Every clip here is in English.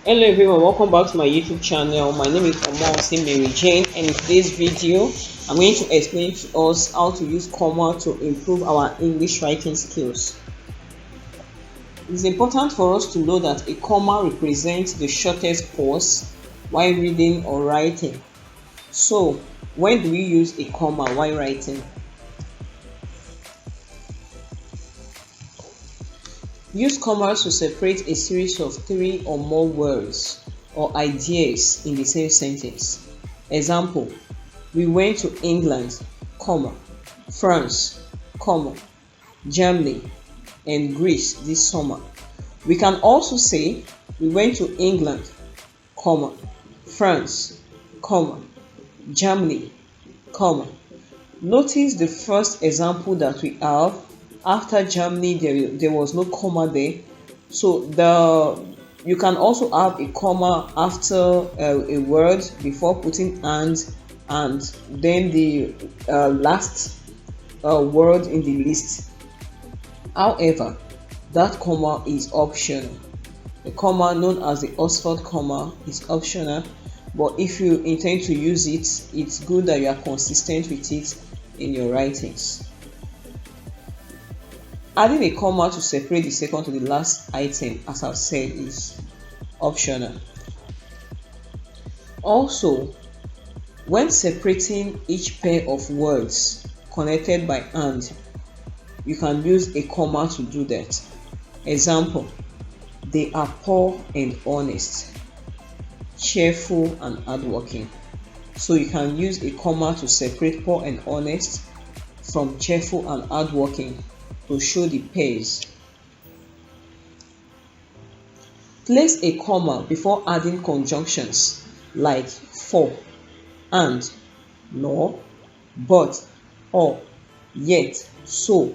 Hello everyone, welcome back to my YouTube channel. My name is Omosi Mary Jane, and in today's video I'm going to explain to us how to use comma to improve our English writing skills. It is important for us to know that a comma represents the shortest pause while reading or writing. So when do we use a comma while writing? Use commas to separate a series of 3 or more words or ideas in the same sentence. Example: we went to England, France, Germany, and Greece this summer. We can also say we went to England, France, Germany, Notice the first example that we have. After Germany, there was no comma there. So you can also have a comma after a word before putting and then the last word in the list. However, that comma is optional. The comma known as the Oxford comma is optional, but if you intend to use it, it's good that you are consistent with it in your writings. Adding a comma to separate the second to the last item, as I've said, is optional. Also, when separating each pair of words connected by and, you can use a comma to do that. Example: they are poor and honest, cheerful and hardworking. So you can use a comma to separate poor and honest from cheerful and hardworking to show the pairs. Place a comma before adding conjunctions like for, and, nor, but, or, yet, so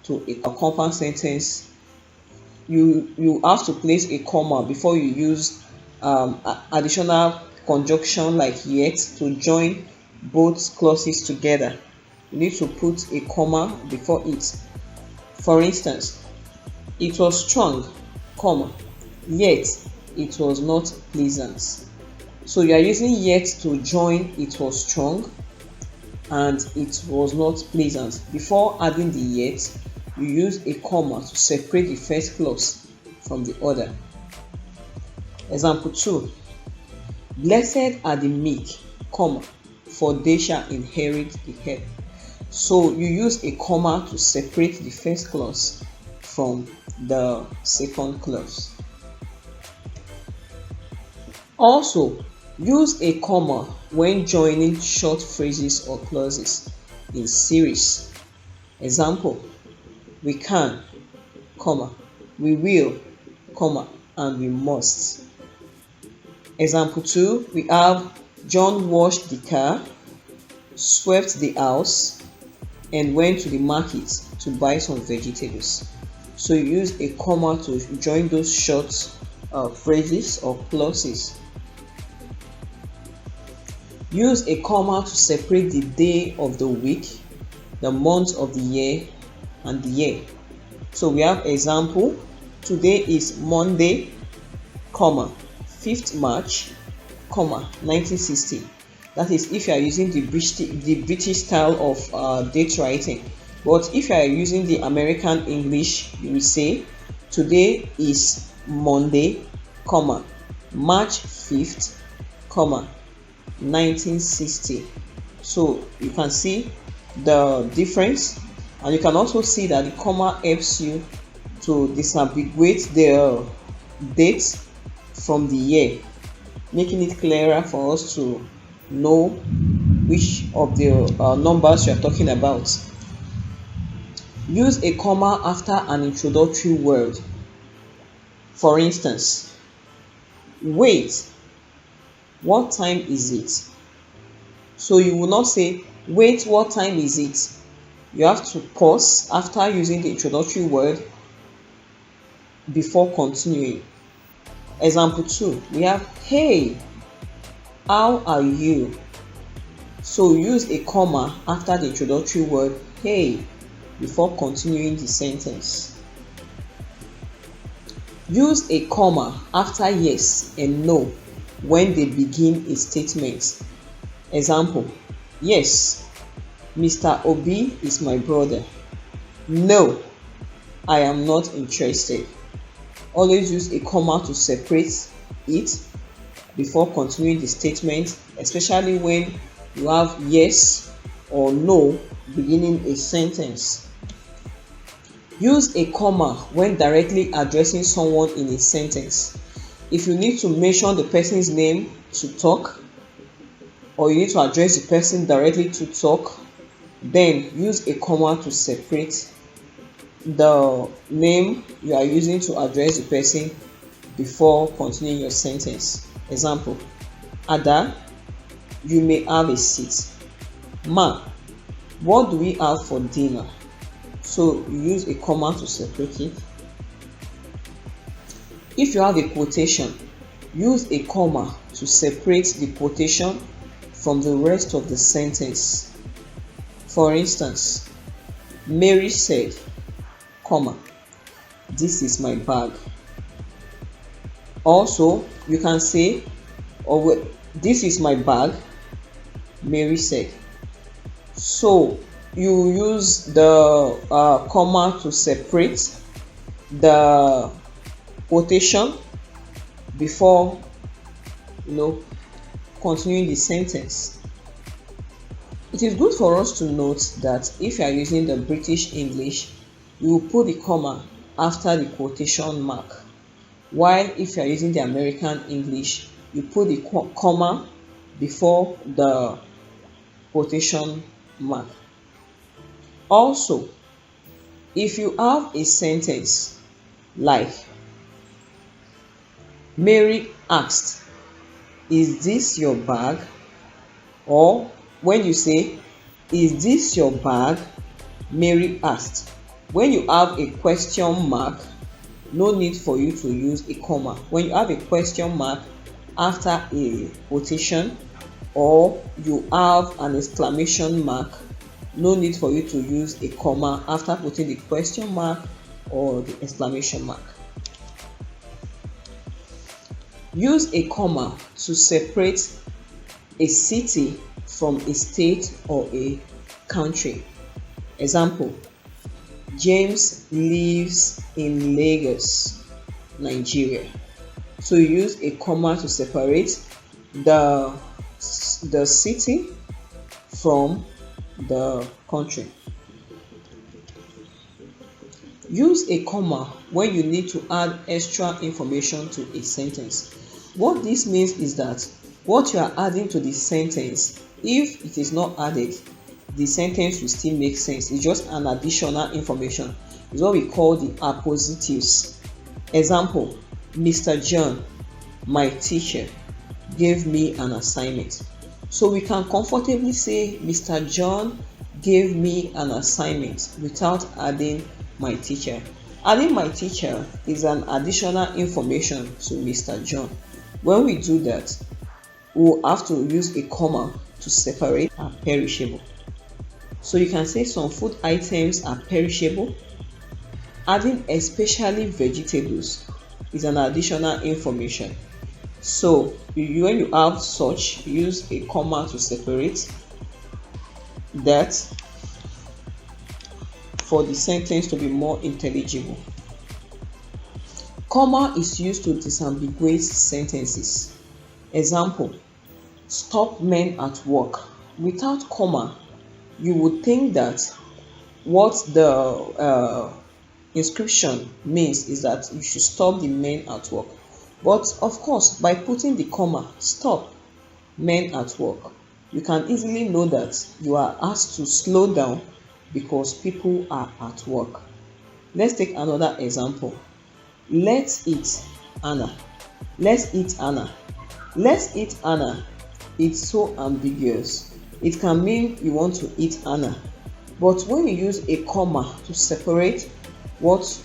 to a compound sentence. You have to place a comma before you use additional conjunction like yet to join both clauses together. You need to put a comma before it. For instance, it was strong, yet it was not pleasant. So you are using yet to join it was strong and it was not pleasant. Before adding the yet, you use a comma to separate the first clause from the other. Example 2: blessed are the meek, for they shall inherit the earth. So you use a comma to separate the first clause from the second clause. Also, use a comma when joining short phrases or clauses in series. Example: we can, we will, and we must. Example 2, we have John washed the car, swept the house, and went to the market to buy some vegetables. So you use a comma to join those short phrases or clauses. Use a comma to separate the day of the week, the month of the year, and the year. So we have example: today is Monday, 5th March, 1960. That is if you are using the British style of date writing. But if you are using the American English, you will say today is Monday, March 5th, 1960. So you can see the difference, and you can also see that the comma helps you to disambiguate the date from the year, making it clearer for us to know which of the numbers you are talking about. Use a comma after an introductory word. For instance, wait, what time is it? So you will not say wait, what time is it? You have to pause after using the introductory word before continuing. Example 2, we have hey, how are you? So use a comma after the introductory word hey before continuing the sentence. Use a comma after yes and no when they begin a statement. Example: yes, Mr. Obi is my brother. No, I am not interested. Always use a comma to separate it before continuing the statement, especially when you have yes or no beginning a sentence. Use a comma when directly addressing someone in a sentence. If you need to mention the person's name to talk, or you need to address the person directly to talk, then use a comma to separate the name you are using to address the person before continuing your sentence. Example: Ada, you may have a seat. Ma, what do we have for dinner? So you use a comma to separate it. If you have a quotation, use a comma to separate the quotation from the rest of the sentence. For instance, Mary said, comma, this is my bag. Also, you can say, this is my bag, Mary said. So you use the comma to separate the quotation before continuing the sentence. It is good for us to note that if you are using the British English, you will put the comma after the quotation mark, while if you are using the American English, you put the comma before the quotation mark. Also, if you have a sentence like Mary asked, is this your bag? Or when you say, is this your bag? Mary asked. When you have a question mark, no need for you to use a comma. When you have a question mark after a quotation, or you have an exclamation mark, no need for you to use a comma after putting the question mark or the exclamation mark. Use a comma to separate a city from a state or a country. Example: James lives in Lagos, Nigeria. So you use a comma to separate the city from the country. Use a comma when you need to add extra information to a sentence. What this means is that what you are adding to the sentence, if it is not added, the sentence will still make sense. It's just an additional information. It's what we call the appositives. Example: Mr. John, my teacher, gave me an assignment. So we can comfortably say Mr. John gave me an assignment without adding my teacher. Adding my teacher is an additional information to Mr. John. When we do that, we'll have to use a comma to separate are perishable. So you can say some food items are perishable. Adding especially vegetables is an additional information. So when you have such, use a comma to separate that for the sentence to be more intelligible. Comma is used to disambiguate sentences. Example: stop men at work. Without comma, you would think that what the inscription means is that you should stop the men at work. But of course, by putting the comma, stop men at work, you can easily know that you are asked to slow down because people are at work. Let's take another example. Let's eat Anna. Let's eat Anna. Let's eat Anna. It's so ambiguous. It can mean you want to eat Anna. But when you use a comma to separate what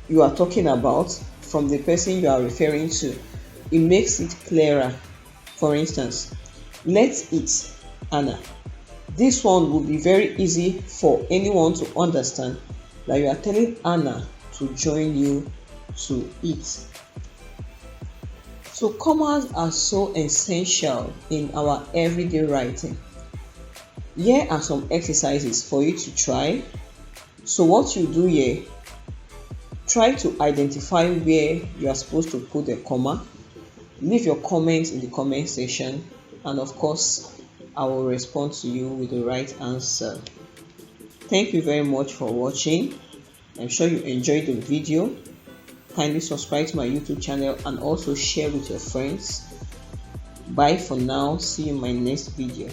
you are talking about from the person you are referring to, it makes it clearer. For instance, let's eat Anna. This one will be very easy for anyone to understand that you are telling Anna to join you to it. So commas are so essential in our everyday writing. Here are some exercises for you to try. So what you do here, try to identify where you are supposed to put a comma. Leave your comments in the comment section, and of course I will respond to you with the right answer. Thank you very much for watching. I'm sure you enjoyed the video. Kindly subscribe to my YouTube channel and also share with your friends. Bye for now. See you in my next video.